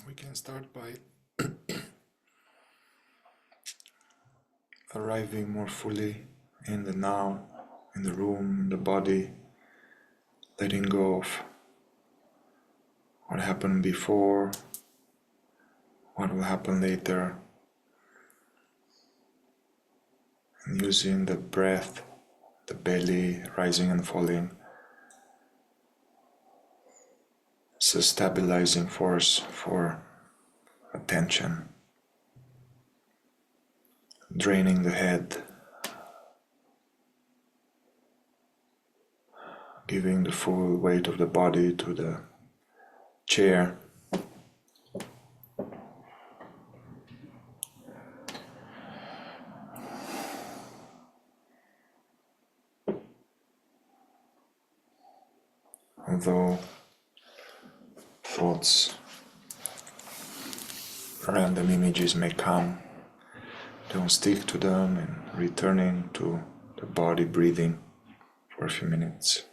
We can start by arriving more fully in the now, in the room, in the body, letting go of what happened before, what will happen later, and using the breath, the belly rising and falling as a stabilizing force for attention, draining the head, giving the full weight of the body to the chair. Although thoughts, random images may come, don't stick to them, and returning to the body breathing for a few minutes.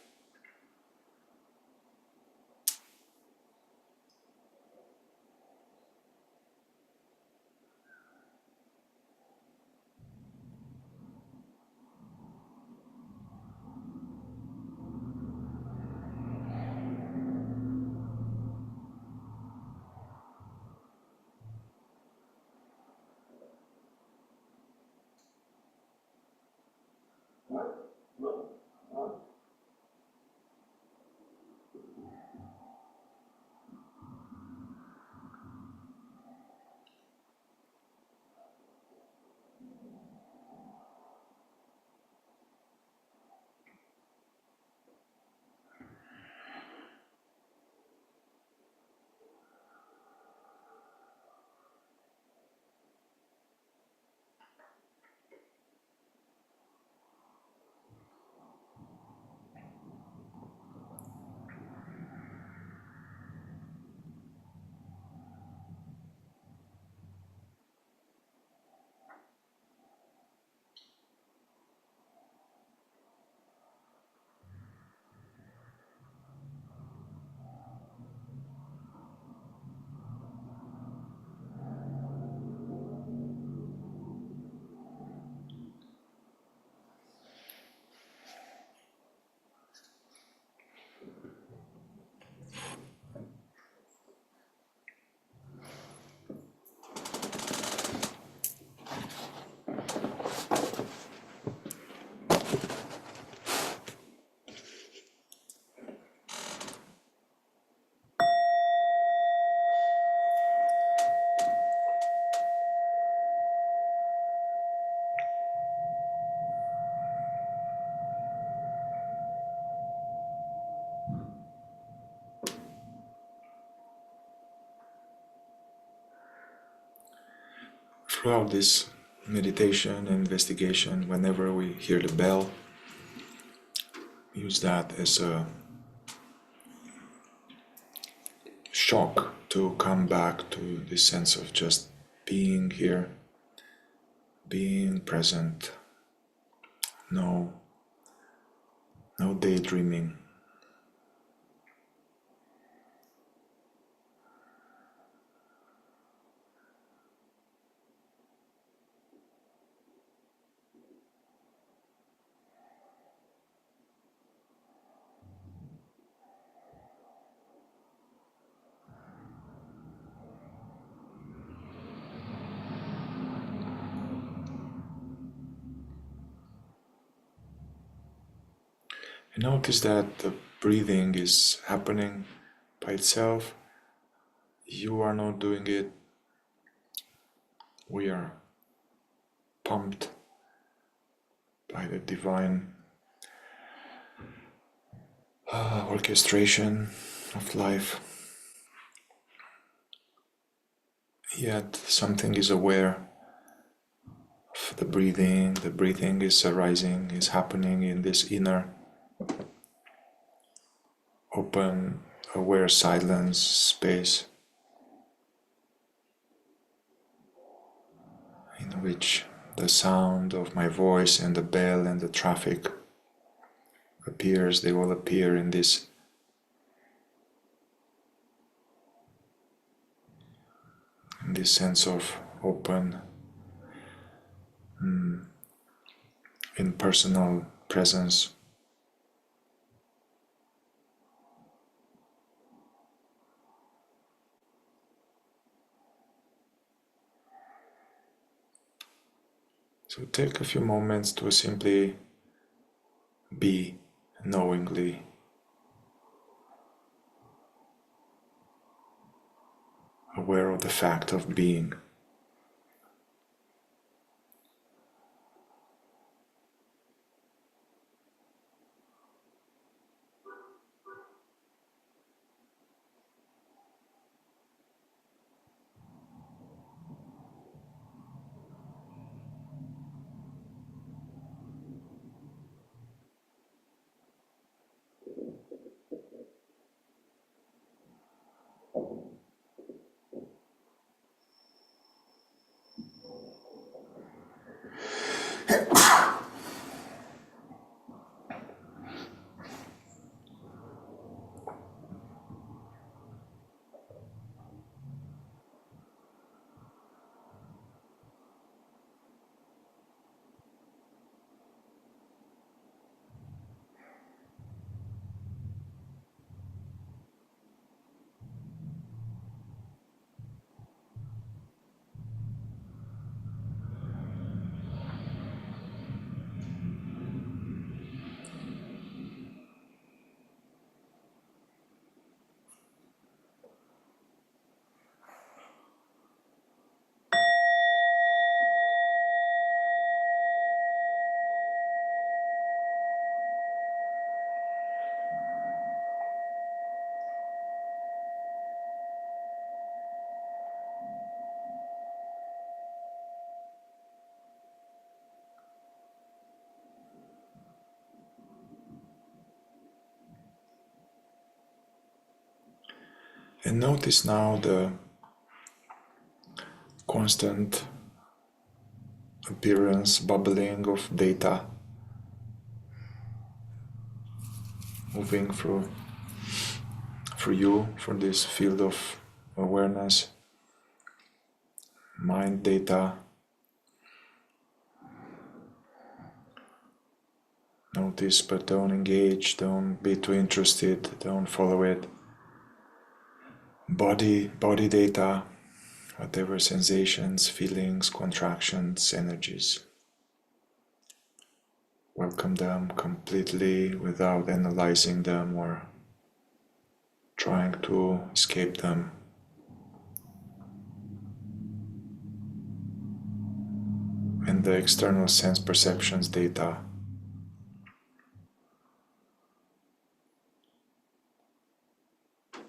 Throughout this meditation and investigation, whenever we hear the bell, use that as a shock to come back to this sense of just being here, being present, no daydreaming. And notice that the breathing is happening by itself. You are not doing it. We are pumped by the divine orchestration of life. Yet something is aware of the breathing is arising, is happening in this inner open, aware silence space in which the sound of my voice and the bell and the traffic appears. They all appear in this this sense of open, impersonal presence. So take a few moments to simply be knowingly aware of the fact of being. And notice now the constant appearance, bubbling of data moving through you, for this field of awareness, mind data. Notice, but don't engage, don't be too interested, don't follow it. Body data, whatever sensations, feelings, contractions, energies. Welcome them completely without analyzing them or trying to escape them. And the external sense perceptions data.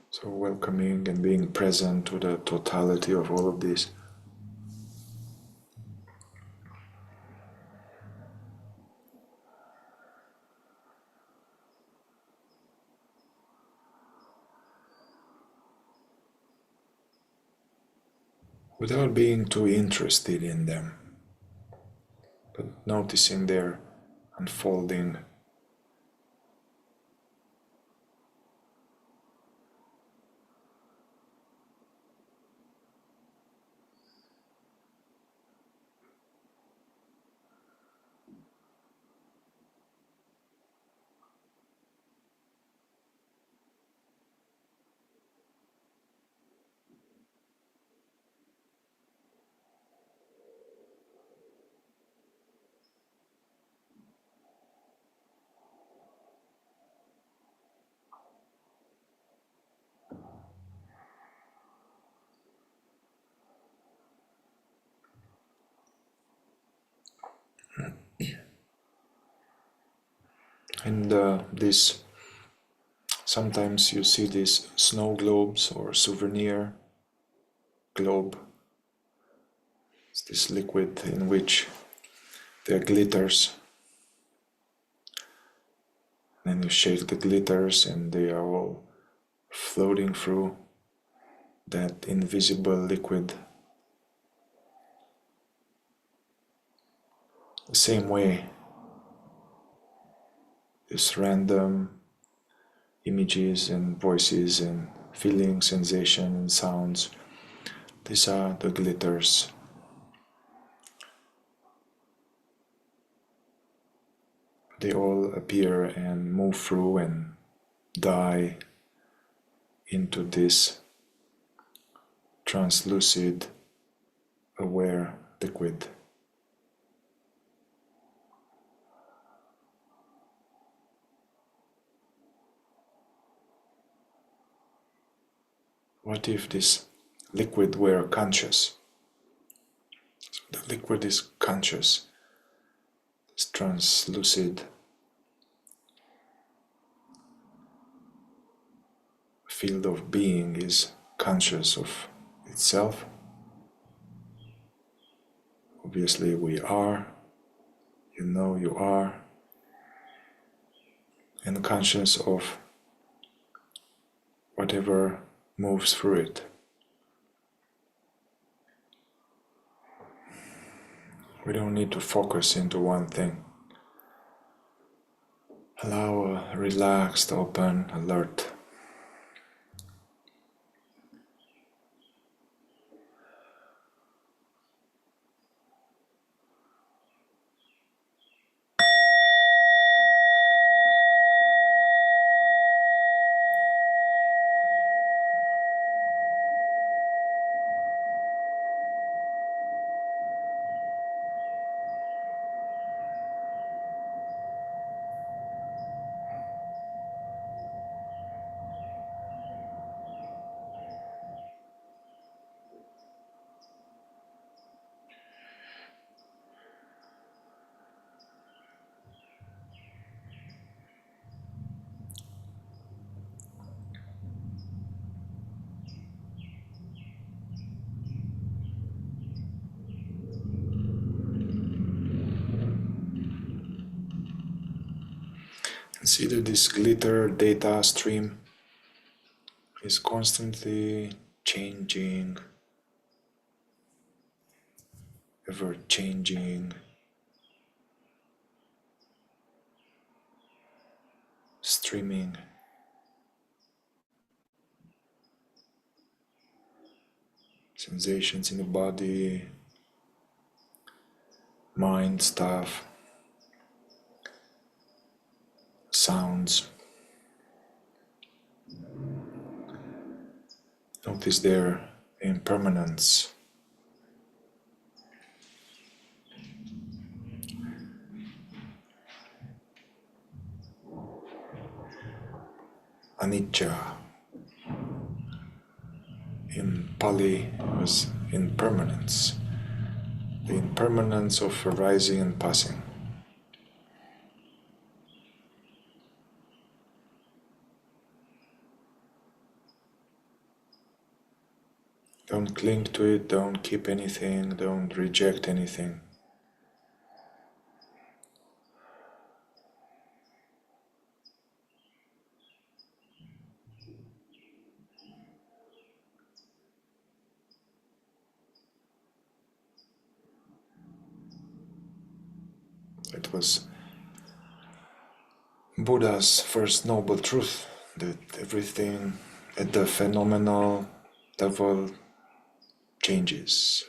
So welcoming and being present to the totality of all of this. Without being too interested in them, but noticing their unfolding. And this, sometimes you see these snow globes or souvenir globe. It's this liquid in which there are glitters. Then you shake the glitters and they are all floating through that invisible liquid. The same way, these random images and voices and feelings, sensations and sounds, These are the glitters. They all appear and move through and die into this translucid, aware liquid. What if this liquid were conscious? So the liquid is conscious. This translucid field of being is conscious of itself. Obviously we are, you know you are, and conscious of whatever moves through it. We don't need to focus into one thing. Allow a relaxed, open, alert. Consider this glitter data stream is constantly changing, ever changing, streaming. Sensations in the body, mind stuff, sounds. Notice their impermanence. Anicca. In Pali was impermanence. The impermanence of arising and passing. Don't cling to it, don't keep anything, don't reject anything. It was Buddha's first noble truth, that everything at the phenomenal level changes.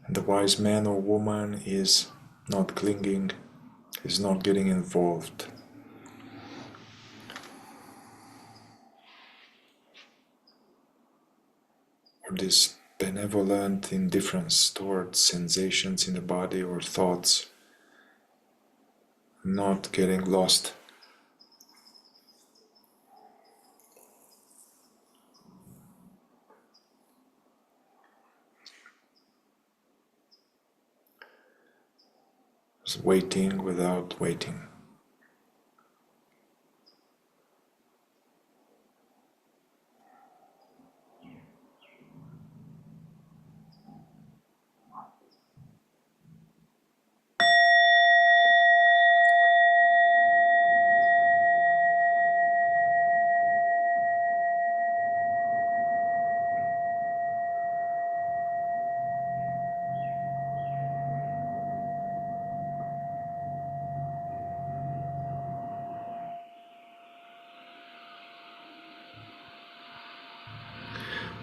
And the wise man or woman is not clinging, is not getting involved. Or this benevolent indifference towards sensations in the body or thoughts, not getting lost. Just waiting without waiting.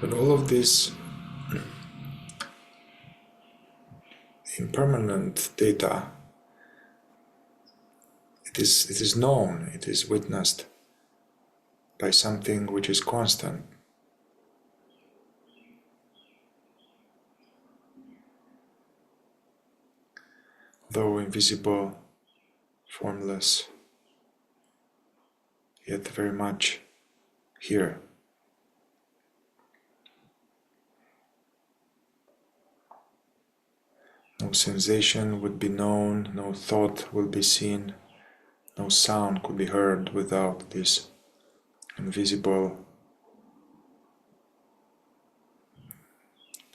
But all of this impermanent data, it is known, it is witnessed by something which is constant. Though invisible, formless, yet very much here. No sensation would be known, no thought will be seen, no sound could be heard without this invisible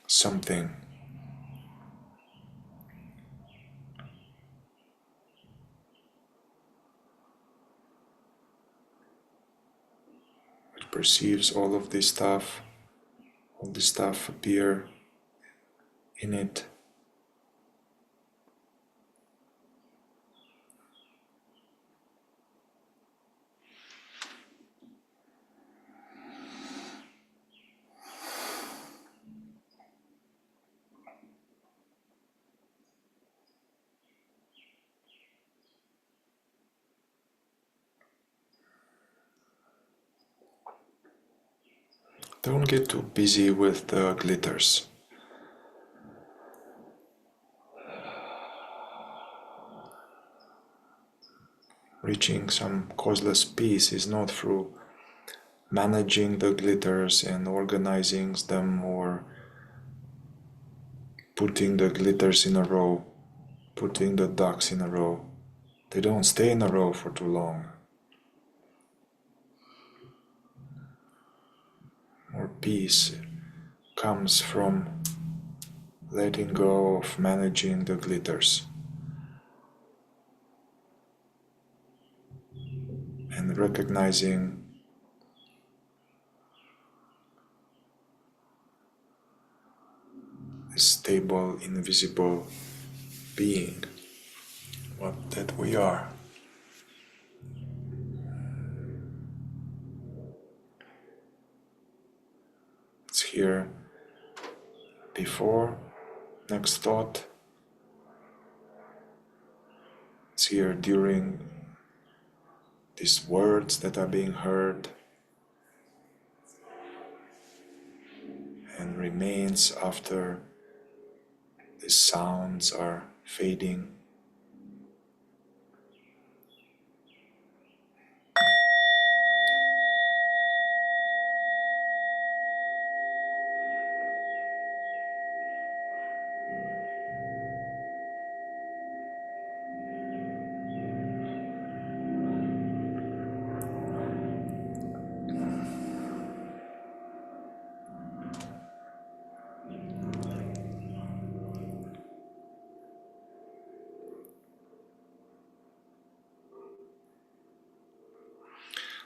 something. Which perceives all of this stuff, all this stuff appear in it. Don't get too busy with the glitters. Reaching some causeless peace is not through managing the glitters and organizing them or putting the glitters in a row, putting the ducks in a row. They don't stay in a row for too long. More peace comes from letting go of managing the glitters and recognizing a stable, invisible being, what that we are. It's here before next thought. It's here during these words that are being heard and remains after the sounds are fading.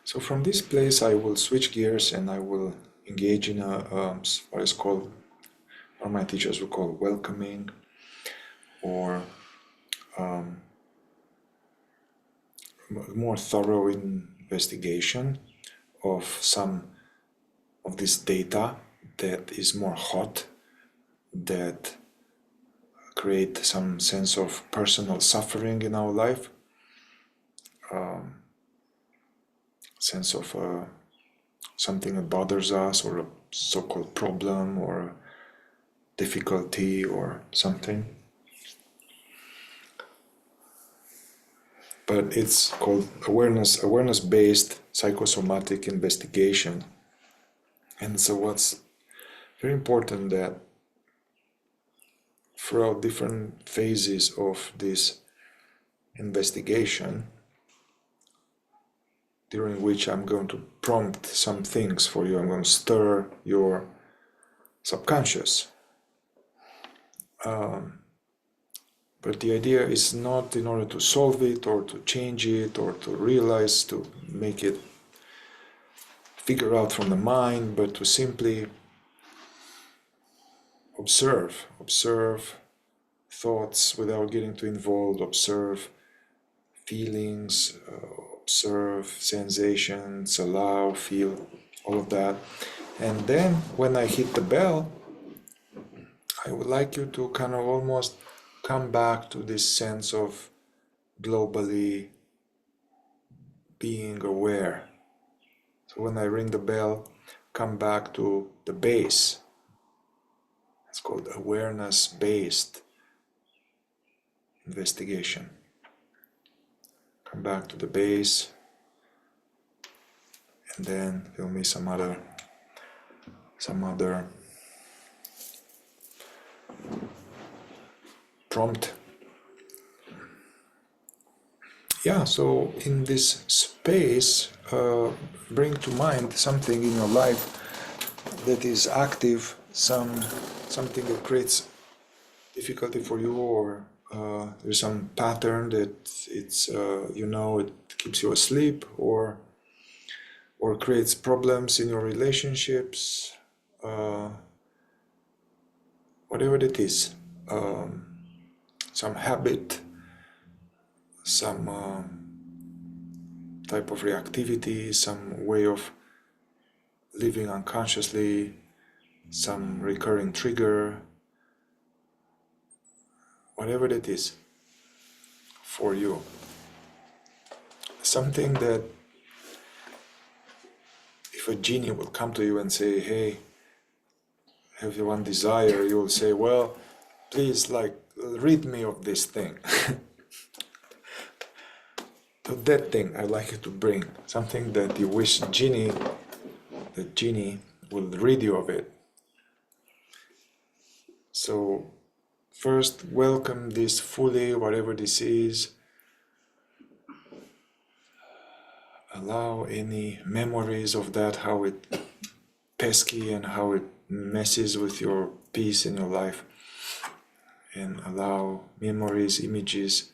So from this place I will switch gears and I will engage in what is called, or my teachers will call welcoming, or more thorough investigation of some of this data that is more hot, that create some sense of personal suffering in our life, sense of something that bothers us, or a so-called problem or difficulty or something. But it's called awareness-based psychosomatic investigation. And so what's very important that throughout different phases of this investigation, during which I'm going to prompt some things for you, I'm going to stir your subconscious. But the idea is not in order to solve it or to change it or to realize, to make it figure out from the mind, but to simply observe thoughts without getting too involved, observe feelings, observe sensations, allow, feel, all of that, And then when I hit the bell, I would like you to kind of almost come back to this sense of globally being aware. So when I ring the bell, come back to the base. It's called awareness-based investigation. Come back to the base, and then give me some other prompt. Yeah, so in this space, bring to mind something in your life that is active, something that creates difficulty for you, or there's some pattern that it's it keeps you asleep, or creates problems in your relationships, whatever it is, some habit, some type of reactivity, some way of living unconsciously, some recurring trigger, whatever it is for you. Something that if a genie will come to you and say, hey, have you one desire, you will say, well, please, rid me of this thing. So that thing I'd like you to bring, something that you wish the genie will rid you of it. So first, welcome this fully, whatever this is. Allow any memories of that, how it pesky and how it messes with your peace in your life. And allow memories, images,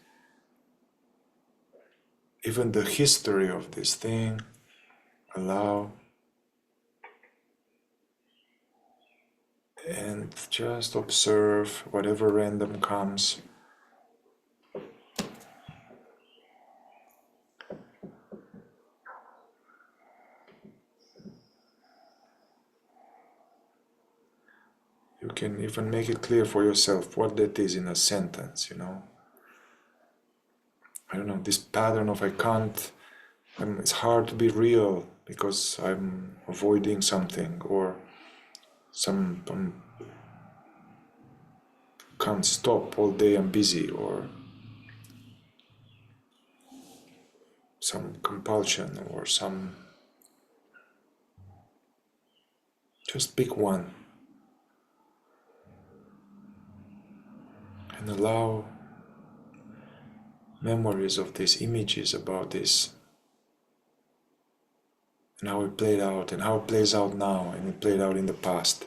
even the history of this thing, allow, and just observe whatever random comes. You can even make it clear for yourself what that is in a sentence, I don't know, this pattern of it's hard to be real because I'm avoiding something, or can't stop all day, I'm busy, or some compulsion, or just pick one and allow memories of these images about this and how it played out and how it plays out now and it played out in the past.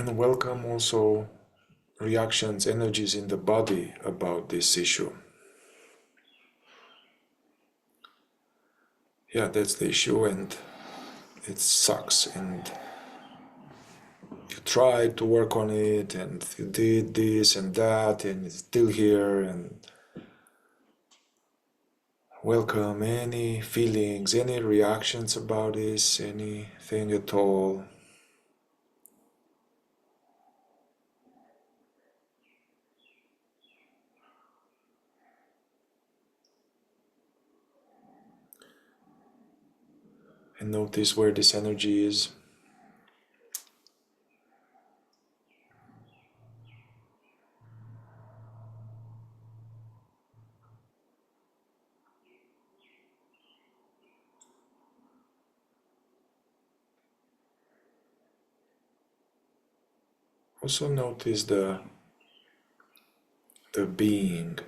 And welcome also reactions, energies in the body about this issue. Yeah, that's the issue, and it sucks, and you tried to work on it, and you did this and that, and it's still here, and welcome any feelings, any reactions about this, anything at all. And notice where this energy is. Also notice the being,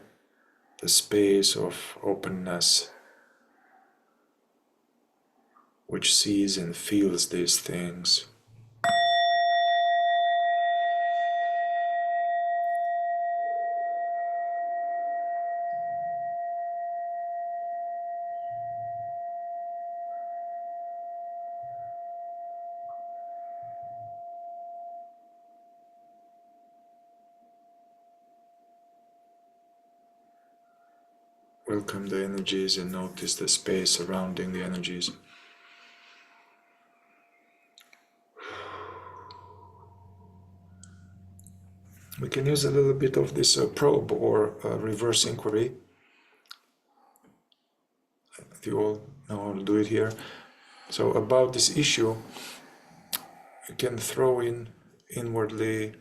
the space of openness which sees and feels these things. Welcome the energies and notice the space surrounding the energies. We can use a little bit of this probe or reverse inquiry. You all know how to do it here. So about this issue, you can throw in inwardly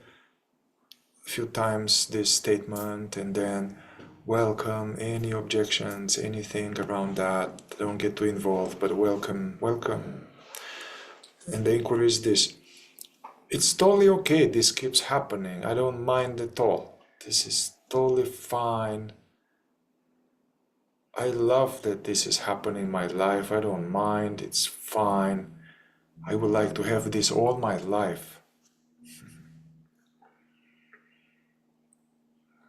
a few times this statement and then welcome any objections, anything around that. Don't get too involved, but welcome, welcome. And the inquiry is this: it's totally okay, this keeps happening. I don't mind at all. This is totally fine. I love that this is happening in my life. I don't mind. It's fine. I would like to have this all my life.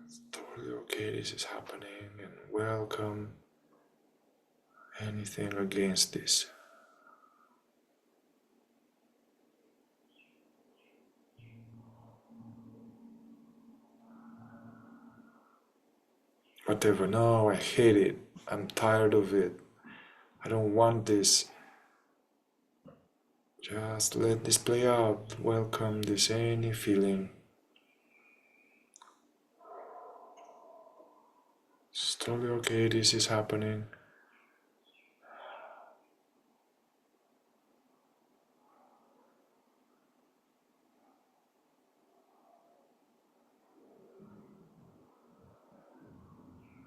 It's totally okay, this is happening, and welcome anything against this. Whatever, no, I hate it. I'm tired of it. I don't want this. Just let this play out. Welcome this any feeling. It's totally okay, this is happening.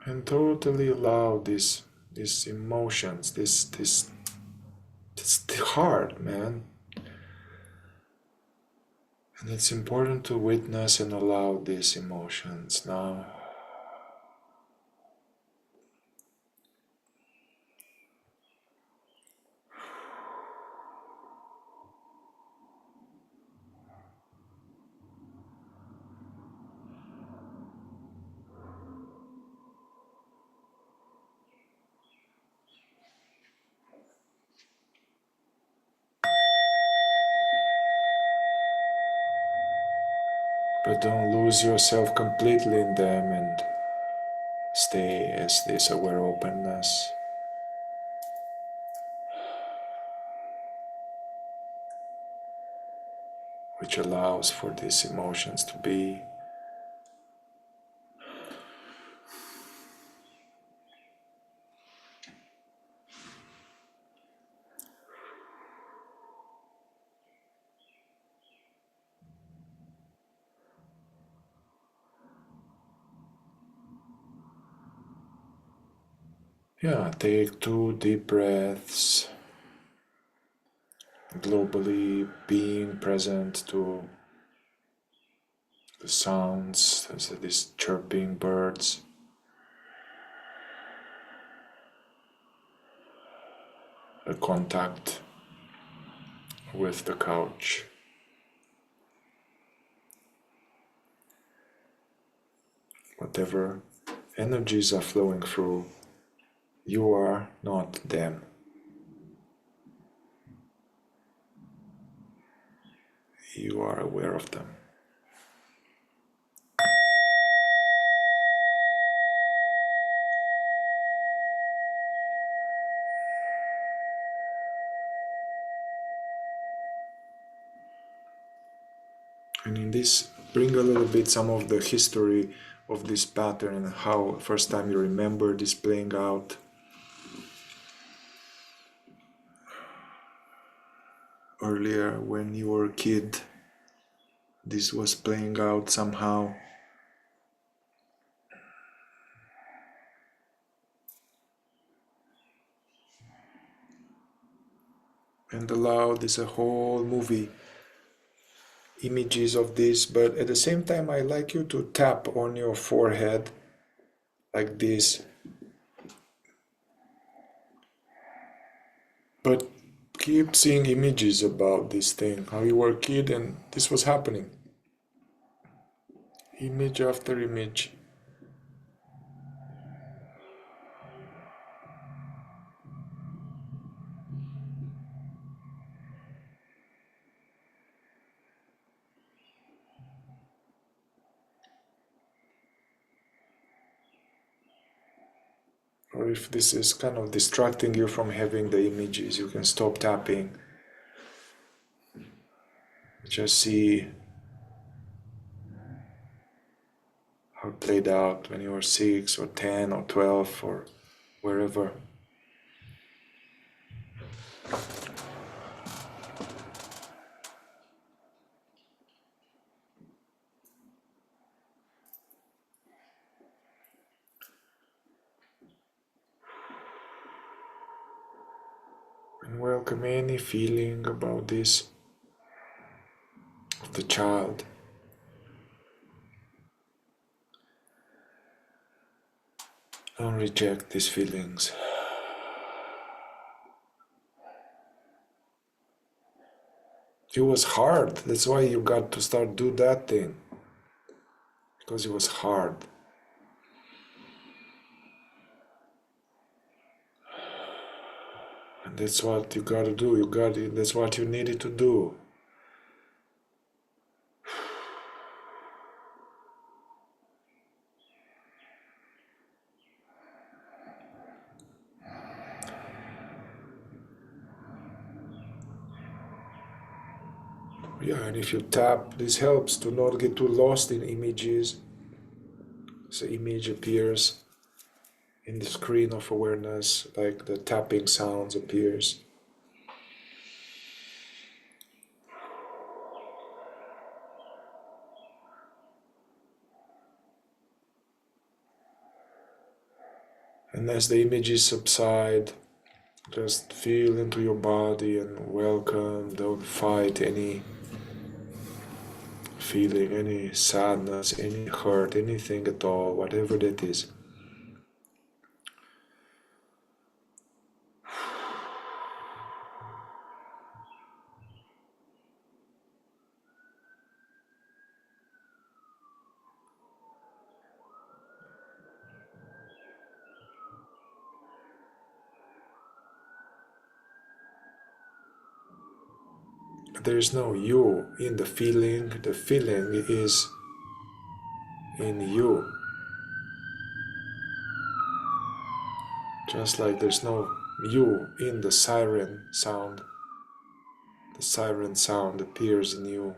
And totally allow these emotions, this hard, man. And it's important to witness and allow these emotions now. But don't lose yourself completely in them and stay as this aware openness. Which allows for these emotions to be. Yeah, take 2 deep breaths, globally being present to the sounds, these chirping birds, the contact with the couch. Whatever energies are flowing through, you are not them. You are aware of them. And in this, bring a little bit some of the history of this pattern and how first time you remember this playing out. Earlier, when you were a kid, this was playing out somehow. And allow this a whole movie, images of this, but at the same time I like you to tap on your forehead like this, but keep seeing images about this thing, how you were a kid and this was happening. Image after image. Or if this is kind of distracting you from having the images, you can stop tapping. Just see how it played out when you were 6 or 10 or 12 or wherever. And welcome any feeling about this of the child. Don't reject these feelings. It was hard. That's why you got to start do that thing. Because it was hard. And that's what you gotta do. That's what you needed to do. Yeah, and if you tap, this helps to not get too lost in images. So image appears in the screen of awareness, like the tapping sounds appears. And as the images subside, just feel into your body and welcome, don't fight any feeling, any sadness, any hurt, anything at all, whatever that is. There is no you in the feeling is in you. Just like there's no you in the siren sound. The siren sound appears in you.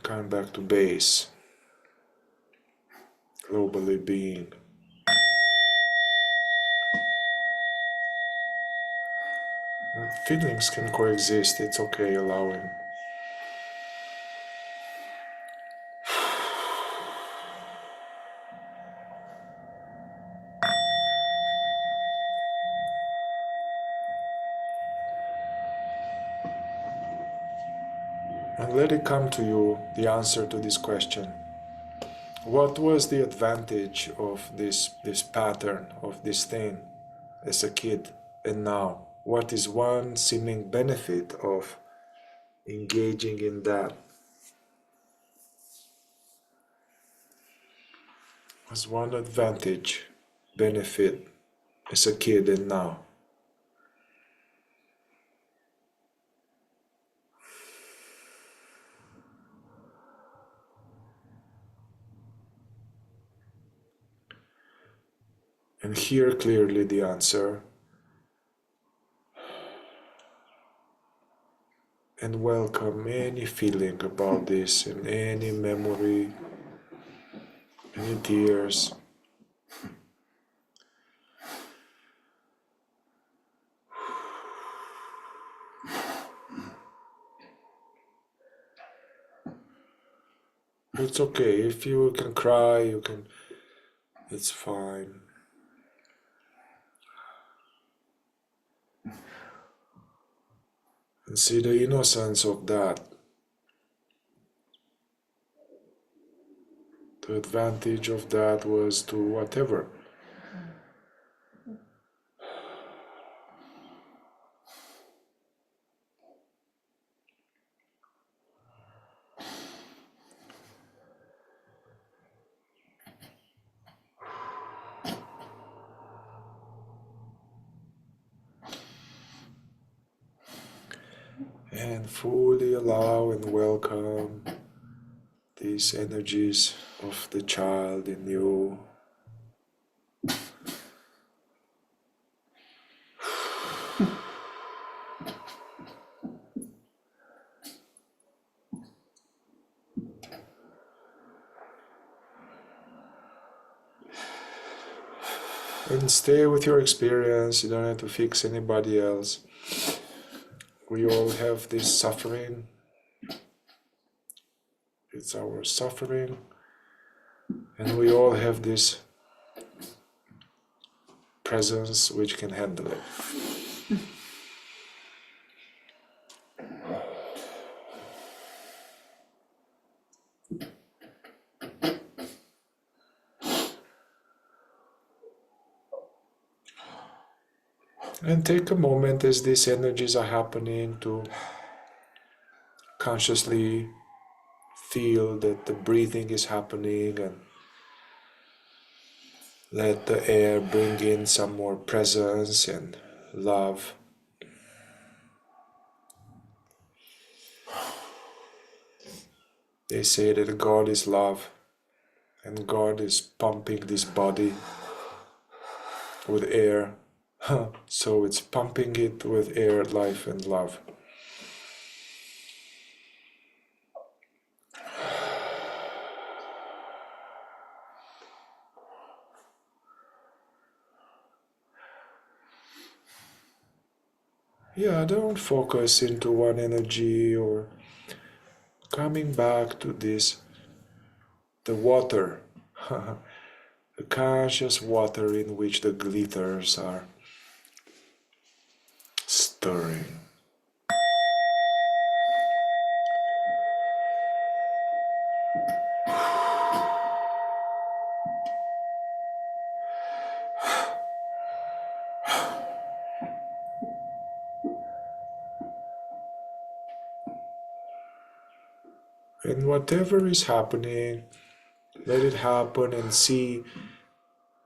Coming back to base. Globally being. Feelings can coexist, it's okay allowing. And let it come to you, the answer to this question. What was the advantage of this pattern, of this thing as a kid and now? What is one seeming benefit of engaging in that? As one advantage, benefit as a kid and now? And hear clearly the answer. And welcome any feeling about this and any memory, any tears. It's okay, if you can cry, you can, it's fine. And see the innocence of that. The advantage of that was to whatever. And fully allow and welcome these energies of the child in you. And stay with your experience. You don't have to fix anybody else. We all have this suffering. It's our suffering. And we all have this presence which can handle it. And take a moment as these energies are happening to consciously feel that the breathing is happening, and let the air bring in some more presence and love. They say that God is love, and God is pumping this body with air. So it's pumping it with air, life, and love. Yeah, don't focus into one energy, or coming back to this, the water, the conscious water in which the glitters are stirring. And whatever is happening, let it happen, and see,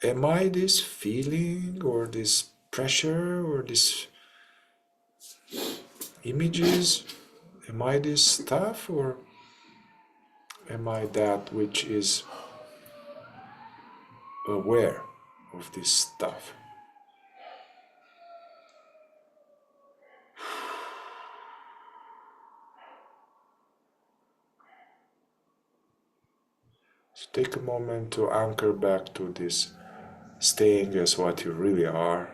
am I this feeling, or this pressure, or this images? Am I this stuff, or am I that which is aware of this stuff? So take a moment to anchor back to this, staying as what you really are.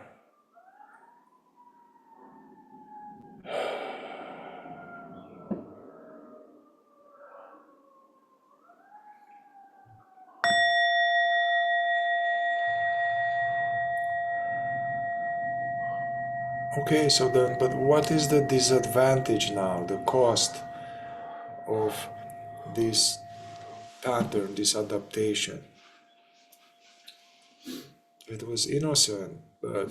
Okay, so then, but what is the disadvantage now, the cost of this pattern, this adaptation? It was innocent, but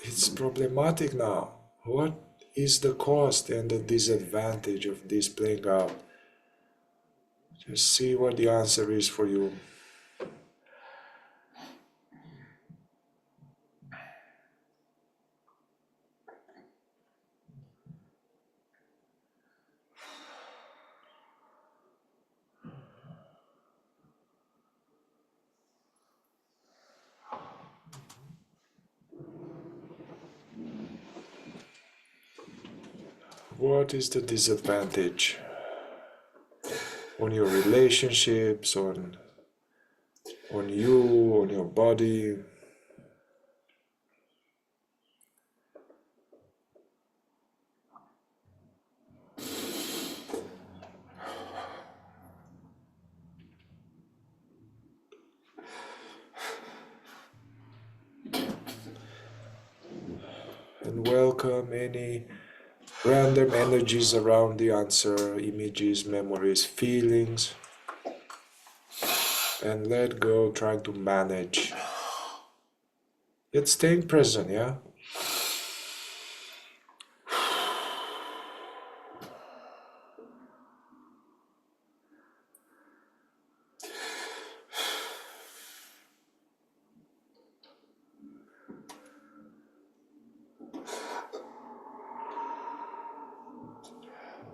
it's problematic now. What is the cost and the disadvantage of this playing out? Just see what the answer is for you. What is the disadvantage on your relationships, on you, on your body? And welcome any random energies around the answer, images, memories, feelings, and let go, trying to manage. Yet staying present, yeah?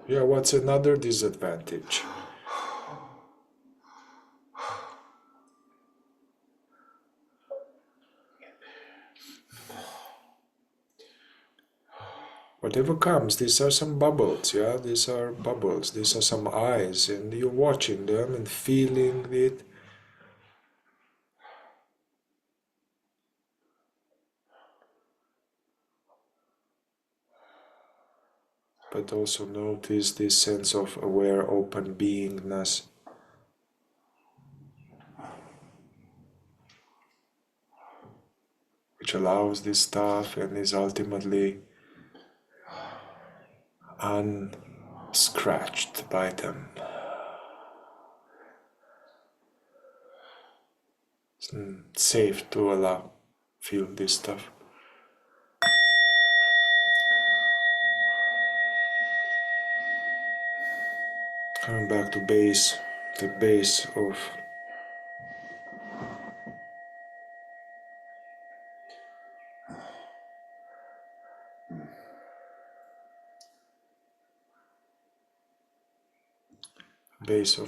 Yeah, what's another disadvantage? Whatever comes, these are some bubbles, yeah? These are bubbles, these are some eyes, and you're watching them and feeling it. But also notice this sense of aware, open beingness. Which allows this stuff and is ultimately unscratched by them. It's safe to feel this stuff. Coming back to base, the base of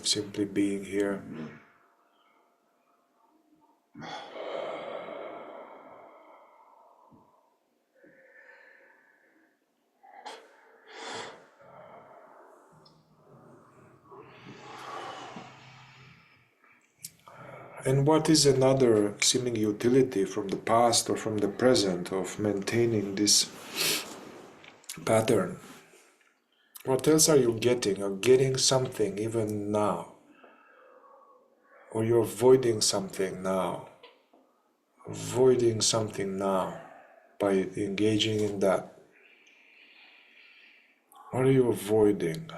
simply being here. And what is another seeming utility from the past or from the present of maintaining this pattern? What else are you getting? You're getting something even now. Or you're avoiding something now. Avoiding something now by engaging in that. What are you avoiding?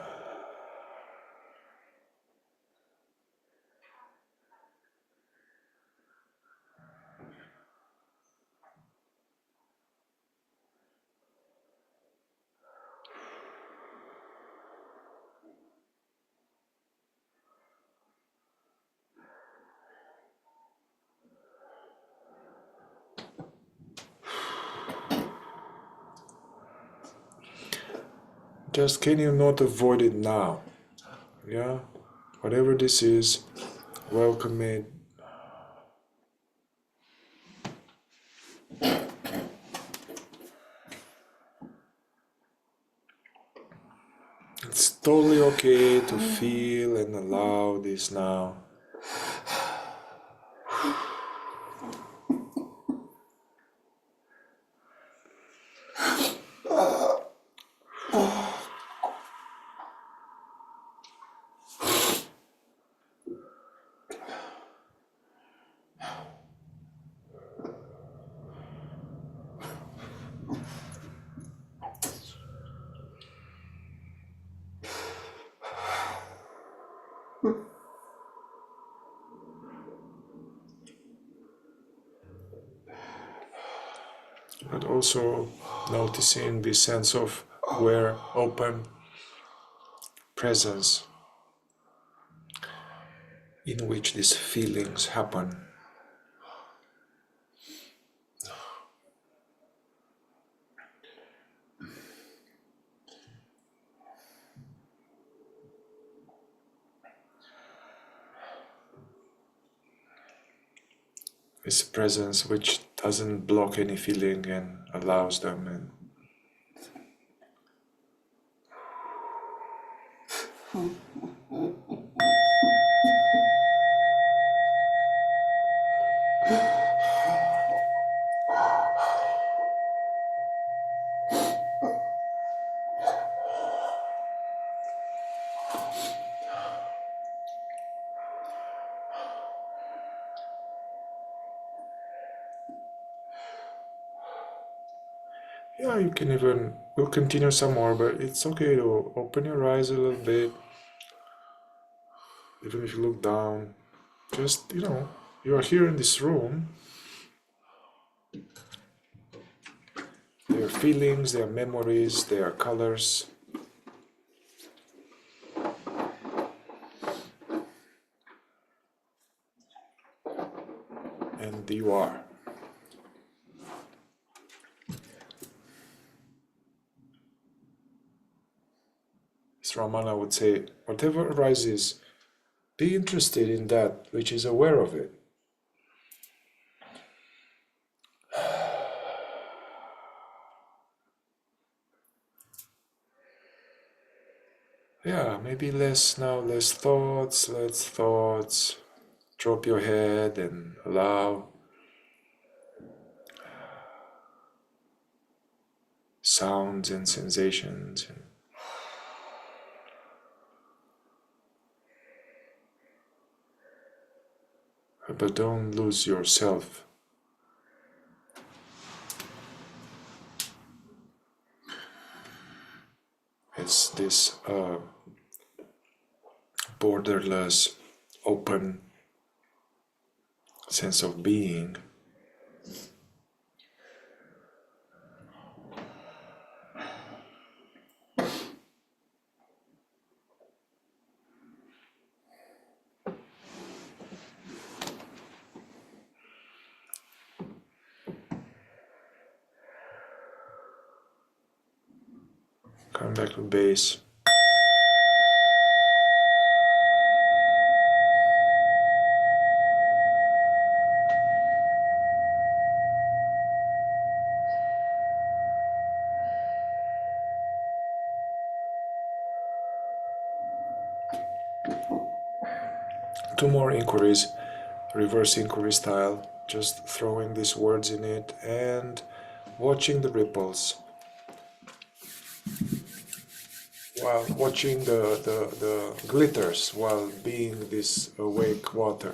Just can you not avoid it now? Yeah? Whatever this is, welcome it. It's totally okay to feel and allow this now. But also noticing this sense of aware, open presence in which these feelings happen. This presence which doesn't block any feeling and allows them. And Yeah, you can even, we'll continue some more, but it's okay to open your eyes a little bit. Even if you look down, just, you are here in this room. There are feelings, there are memories, there are colors. And you are. As Ramana would say, whatever arises, be interested in that which is aware of it. Yeah, maybe less now, less thoughts, less thoughts. Drop your head and allow sounds and sensations. But don't lose yourself. It's this borderless, open sense of being. Come back to base. Two more inquiries, reverse inquiry style, just throwing these words in it and watching the ripples while watching the glitters while being this awake water.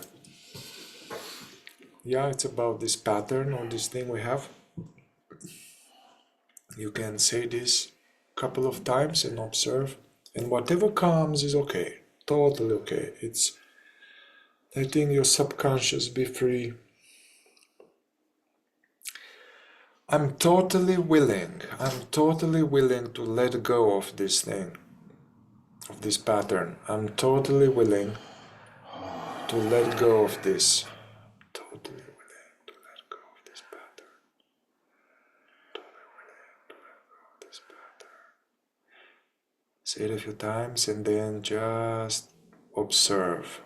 Yeah, it's about this pattern or this thing we have. You can say this a couple of times and observe, and whatever comes is okay, totally okay. It's letting your subconscious be free. I'm totally willing to let go of this thing, of this pattern. I'm totally willing to let go of this. Totally willing to let go of this pattern. Totally willing to let go of this pattern. Say it a few times and then just observe.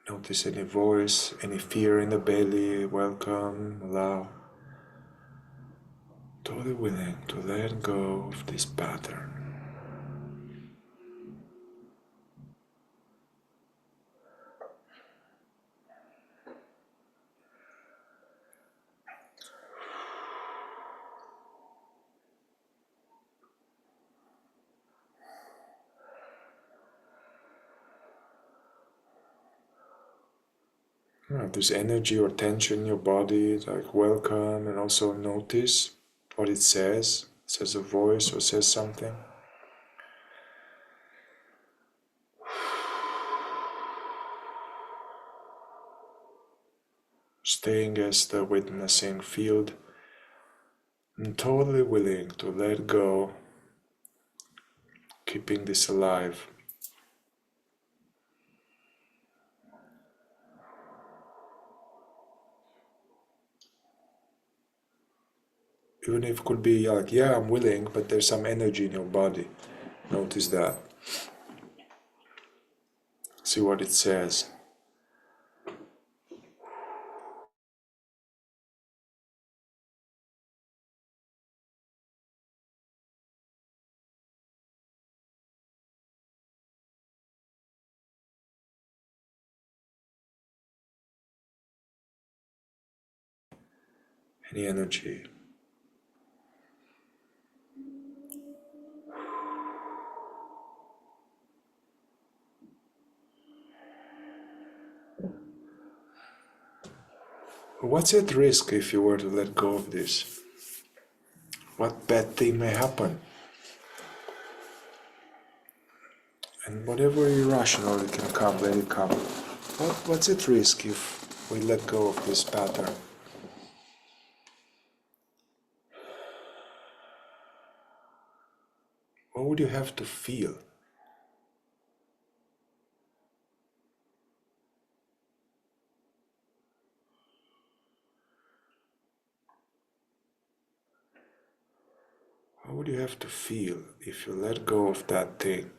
Notice any voice, any fear in the belly. Welcome, allow. Totally willing to let go of this pattern. If there's energy or tension in your body, like welcome, and also notice what it says. It says a voice or says something. Staying as the witnessing field. I'm totally willing to let go, keeping this alive. Even if it could be like, yeah, I'm willing, but there's some energy in your body. Notice that. See what it says. Any energy. What's at risk if you were to let go of this? What bad thing may happen? And whatever irrational it can come, let it come. What's at risk if we let go of this pattern? What would you have to feel? What would you have to feel if you let go of that thing?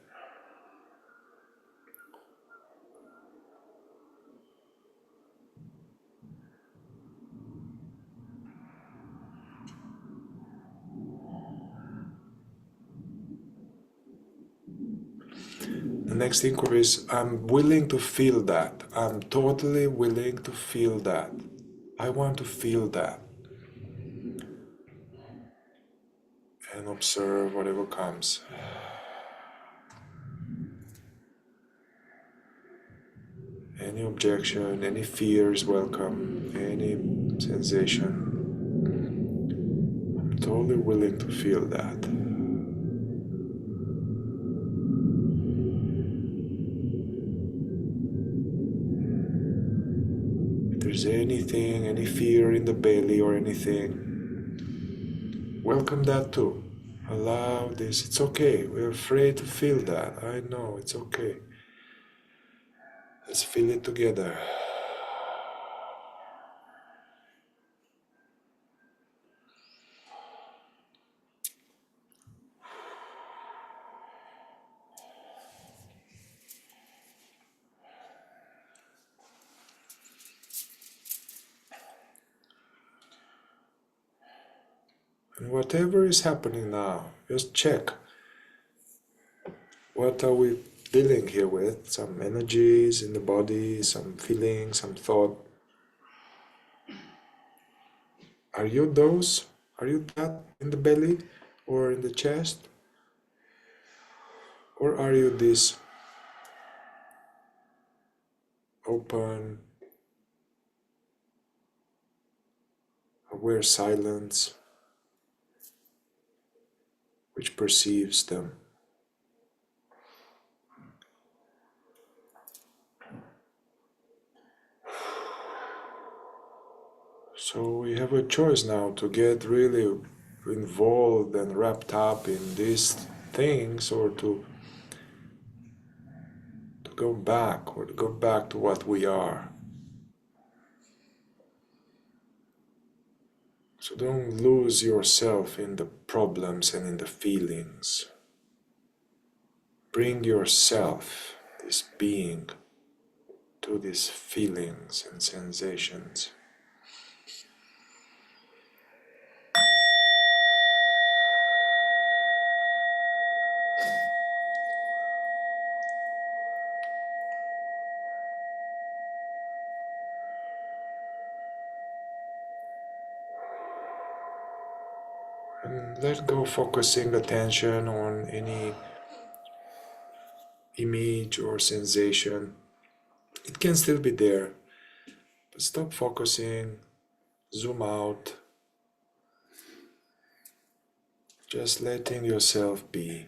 The next inquiry is, I'm willing to feel that. I'm totally willing to feel that. I want to feel that. And observe whatever comes. Any objection, any fear is welcome, any sensation. I'm totally willing to feel that. If there's anything, any fear in the belly or anything, welcome that too. Allow this. It's okay. We're afraid to feel that. I know, it's okay. Let's feel it together. And whatever is happening now, just check. What are we dealing here with? Some energies in the body, some feeling, some thought. Are you those? Are you that in the belly or in the chest? Or are you this open, aware silence which perceives them? So we have a choice now to get really involved and wrapped up in these things, or to go back, or to go back to what we are. So don't lose yourself in the problems and in the feelings. Bring yourself, this being, to these feelings and sensations. And let go focusing attention on any image or sensation. It can still be there, but stop focusing, zoom out, just letting yourself be.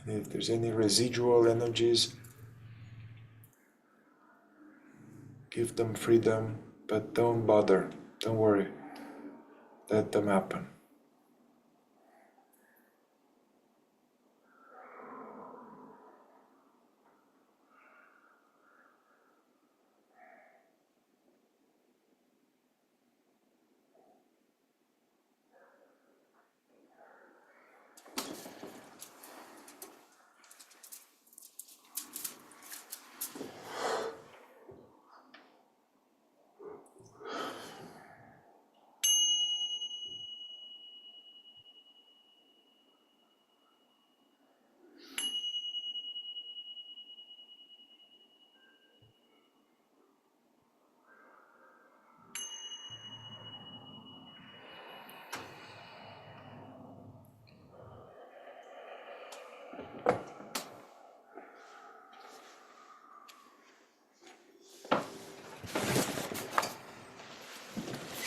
And if there's any residual energies, give them freedom, but don't bother, don't worry, let them happen.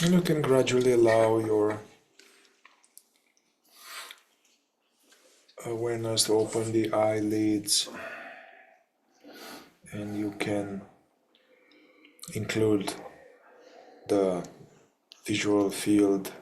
And you can gradually allow your awareness to open the eyelids, and you can include the visual field